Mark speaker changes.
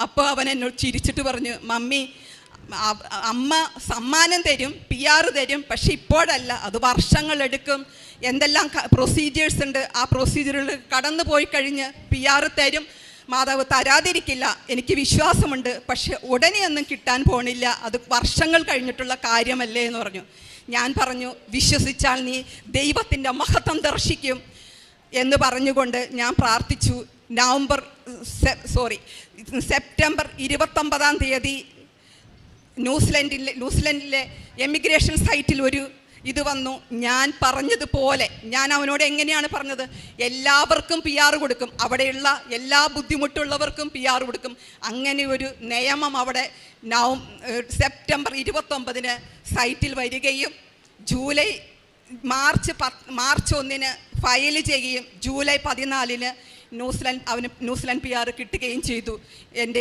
Speaker 1: അപ്പോൾ അവൻ എന്നോട് ചിരിച്ചിട്ട് പറഞ്ഞു, മമ്മി അമ്മ സമ്മാനം തരും, PR തരും, പക്ഷെ ഇപ്പോഴല്ല, അത് വർഷങ്ങളെടുക്കും, എന്തെല്ലാം പ്രൊസീജിയേഴ്സ് ഉണ്ട്, ആ പ്രൊസീജിയറുകൾ കടന്നു പോയി കഴിഞ്ഞ് PR തരും, മാതാവ് തരാതിരിക്കില്ല, എനിക്ക് വിശ്വാസമുണ്ട്, പക്ഷെ ഉടനെയൊന്നും കിട്ടാൻ പോണില്ല, അത് വർഷങ്ങൾ കഴിഞ്ഞിട്ടുള്ള കാര്യമല്ലേ എന്ന് പറഞ്ഞു. ഞാൻ പറഞ്ഞു, വിശ്വസിച്ചാൽ നീ ദൈവത്തിൻ്റെ മഹത്വം ദർശിക്കും എന്ന് പറഞ്ഞുകൊണ്ട് ഞാൻ പ്രാർത്ഥിച്ചു. സെപ്റ്റംബർ 29 ന്യൂസിലൻഡിലെ എമിഗ്രേഷൻ സൈറ്റിൽ ഒരു ഇത് വന്നു. ഞാൻ പറഞ്ഞതുപോലെ ഞാൻ അവനോട് എങ്ങനെയാണ് പറഞ്ഞത്, എല്ലാവർക്കും PR കൊടുക്കും, അവിടെയുള്ള എല്ലാ ബുദ്ധിമുട്ടുള്ളവർക്കും PR കൊടുക്കും. അങ്ങനെ ഒരു നിയമം അവിടെ സെപ്റ്റംബർ 29 സൈറ്റിൽ വരികയും മാർച്ച് 1 ഫയൽ ചെയ്യുകയും ജൂലൈ 14 ന്യൂസിലൻഡ് PR കിട്ടുകയും ചെയ്തു. എൻ്റെ